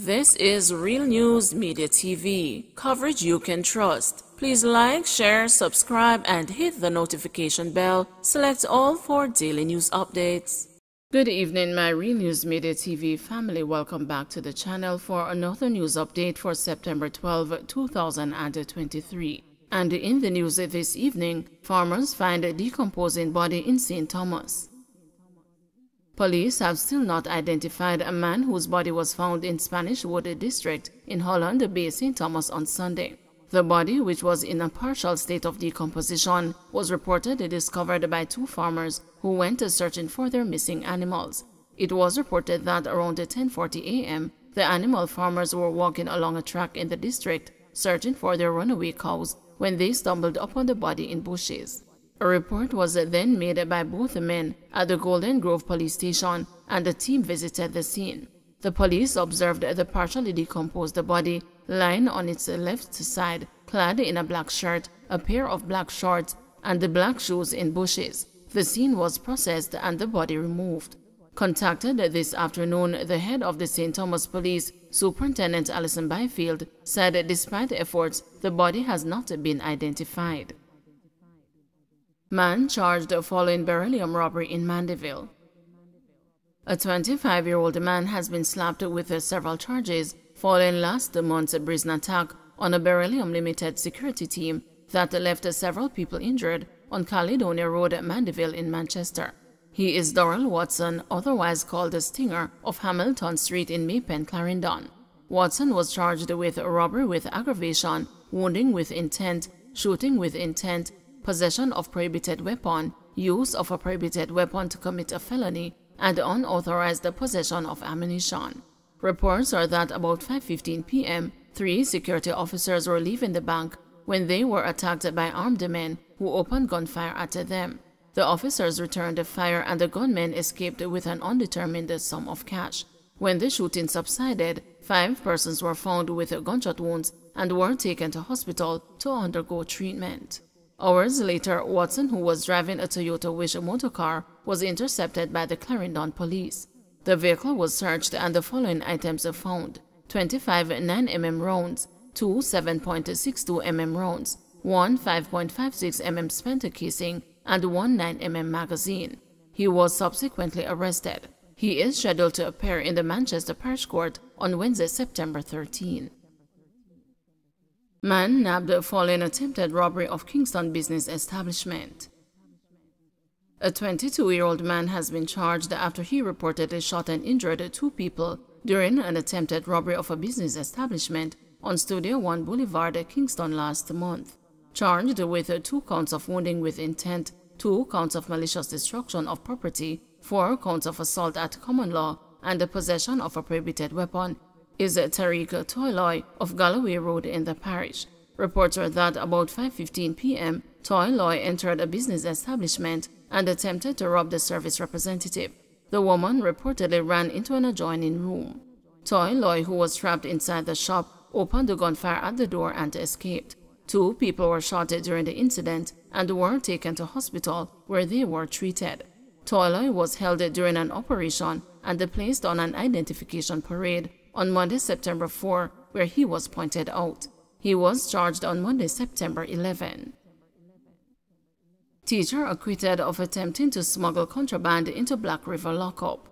This is Real News Media TV, coverage you can trust. Please like, share, subscribe, and hit the notification bell. Select all for daily news updates. Good evening, my Real News Media TV family. Welcome back to the channel for another news update for September 12, 2023. And in the news this evening, farmers find a decomposing body in St. Thomas. Police have still not identified a man whose body was found in Spanish Wood District in Holland Bay, St. Thomas on Sunday. The body, which was in a partial state of decomposition, was reportedly discovered by two farmers who went searching for their missing animals. It was reported that around 10:40 a.m., the animal farmers were walking along a track in the district searching for their runaway cows when they stumbled upon the body in bushes. A report was then made by both men at the Golden Grove police station, and the team visited the scene. The police observed the partially decomposed body lying on its left side, clad in a black shirt, a pair of black shorts, and the black shoes in bushes. The scene was processed and the body removed. Contacted this afternoon, the head of the St. Thomas Police, Superintendent Alison Byfield, said despite efforts, the body has not been identified. Man charged following beryllium robbery in Mandeville. A 25-year-old man has been slapped with several charges following last month's brazen attack on a beryllium limited security team that left several people injured on Caledonia Road, Mandeville in Manchester. He is Darrell Watson, otherwise called the Stinger, of Hamilton Street in Maypen, Clarendon. Watson was charged with robbery with aggravation, wounding with intent, shooting with intent, possession of prohibited weapon, use of a prohibited weapon to commit a felony, and unauthorized possession of ammunition. Reports are that about 5:15 p.m., three security officers were leaving the bank when they were attacked by armed men who opened gunfire at them. The officers returned the fire and the gunmen escaped with an undetermined sum of cash. When the shooting subsided, 5 persons were found with gunshot wounds and were taken to hospital to undergo treatment. Hours later, Watson, who was driving a Toyota Wish motorcar, was intercepted by the Clarendon police. The vehicle was searched and the following items were found: 25 9mm rounds, 2 7.62 mm rounds, 1 5.56 mm spent casing, and 1 9mm magazine. He was subsequently arrested. He is scheduled to appear in the Manchester Parish Court on Wednesday, September 13. Man nabbed following attempted robbery of Kingston business establishment. A 22-year-old man has been charged after he reportedly shot and injured 2 people during an attempted robbery of a business establishment on Studio One Boulevard, Kingston last month. Charged with 2 counts of wounding with intent, 2 counts of malicious destruction of property, 4 counts of assault at common law, and the possession of a prohibited weapon, is Tariq Toyloy of Galloway Road in the parish. Reports are that about 5:15 p.m., Toyloy entered a business establishment and attempted to rob the service representative. The woman reportedly ran into an adjoining room. Toyloy, who was trapped inside the shop, opened the gunfire at the door and escaped. 2 people were shot during the incident and were taken to hospital where they were treated. Toyloy was held during an operation and placed on an identification parade on Monday, September 4, where he was pointed out. He was charged on Monday, September 11. Teacher acquitted of attempting to smuggle contraband into Black River lockup.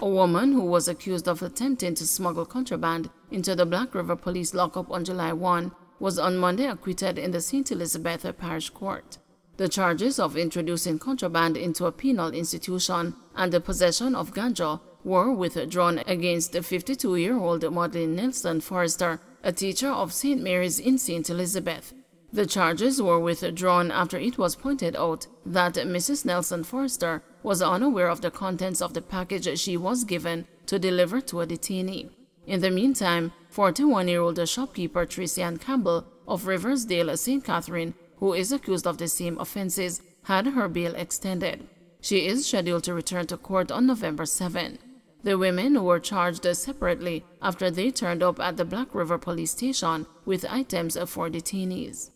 A woman who was accused of attempting to smuggle contraband into the Black River police lockup on July 1 was on Monday acquitted in the St. Elizabeth Parish Court. The charges of introducing contraband into a penal institution and the possession of ganja were withdrawn against the 52-year-old Madeline Nelson Forrester, a teacher of St. Mary's in St. Elizabeth. The charges were withdrawn after it was pointed out that Mrs. Nelson Forrester was unaware of the contents of the package she was given to deliver to a detainee. In the meantime, 41-year-old shopkeeper Tracy Ann Campbell of Riversdale, St. Catherine, who is accused of the same offenses, had her bail extended. She is scheduled to return to court on November 7. The women were charged separately after they turned up at the Black River police station with items for detainees.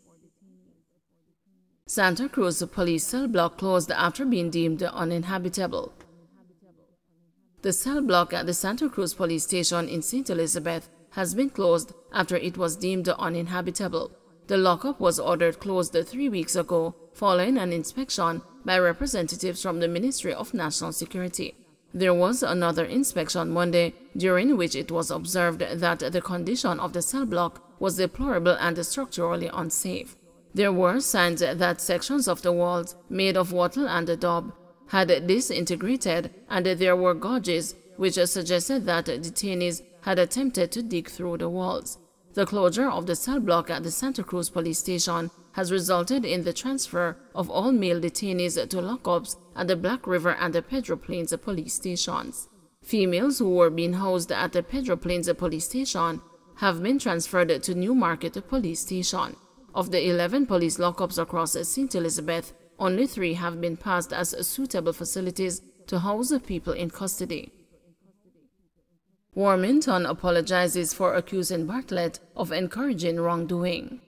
Santa Cruz police cell block closed after being deemed uninhabitable. The cell block at the Santa Cruz police station in St. Elizabeth has been closed after it was deemed uninhabitable. The lockup was ordered closed 3 weeks ago following an inspection by representatives from the Ministry of National Security. There was another inspection Monday, during which it was observed that the condition of the cell block was deplorable and structurally unsafe. There were signs that sections of the walls, made of wattle and daub, had disintegrated, and there were gouges which suggested that detainees had attempted to dig through the walls. The closure of the cell block at the Santa Cruz police station has resulted in the transfer of all male detainees to lockups at the Black River and the Pedro Plains police stations. Females who were being housed at the Pedro Plains police station have been transferred to New Market police station. Of the 11 police lockups across St. Elizabeth, only 3 have been passed as suitable facilities to house people in custody. Warminton apologizes for accusing Bartlett of encouraging wrongdoing.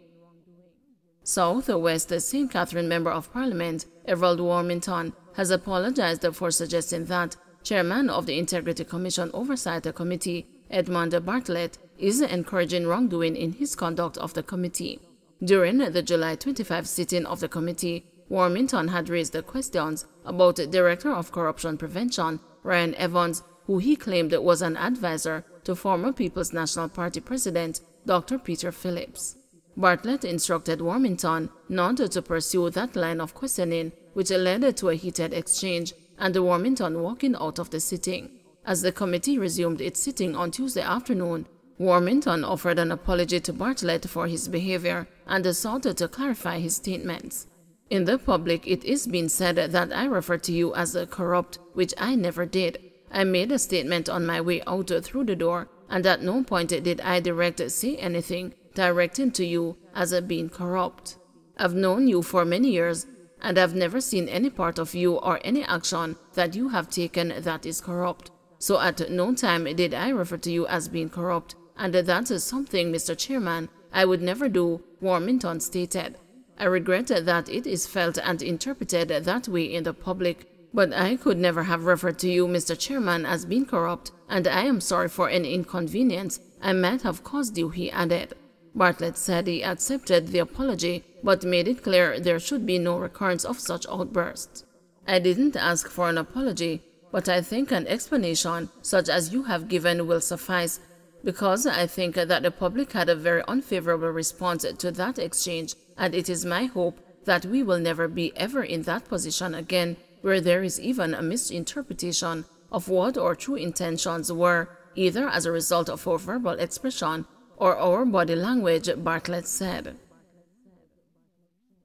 South-West St. Catherine Member of Parliament Everald Warminton has apologized for suggesting that Chairman of the Integrity Commission Oversight Committee, Edmund Bartlett, is encouraging wrongdoing in his conduct of the committee. During the July 25 sitting of the committee, Warminton had raised questions about Director of Corruption Prevention, Ryan Evans, who he claimed was an advisor to former People's National Party President Dr. Peter Phillips. Bartlett instructed Warminton not to pursue that line of questioning, which led to a heated exchange and Warminton walking out of the sitting. As the committee resumed its sitting on Tuesday afternoon, Warminton offered an apology to Bartlett for his behavior and sought to clarify his statements. In the public, it is being said that I referred to you as corrupt, which I never did. I made a statement on my way out through the door, and at no point did I say anything directing to you as being corrupt. I've known you for many years, and I've never seen any part of you or any action that you have taken that is corrupt. So at no time did I refer to you as being corrupt, and that is something, Mr. Chairman, I would never do, Warminton stated. I regret that it is felt and interpreted that way in the public, but I could never have referred to you, Mr. Chairman, as being corrupt, and I am sorry for any inconvenience I might have caused you, he added. Bartlett said he accepted the apology, but made it clear there should be no recurrence of such outbursts. I didn't ask for an apology, but I think an explanation such as you have given will suffice, because I think that the public had a very unfavorable response to that exchange, and it is my hope that we will never be ever in that position again, where there is even a misinterpretation of what our true intentions were, either as a result of our verbal expression or our body language, Bartlett said.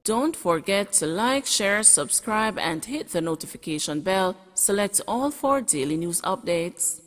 Don't forget to like, share, subscribe, and hit the notification bell. Select all for daily news updates.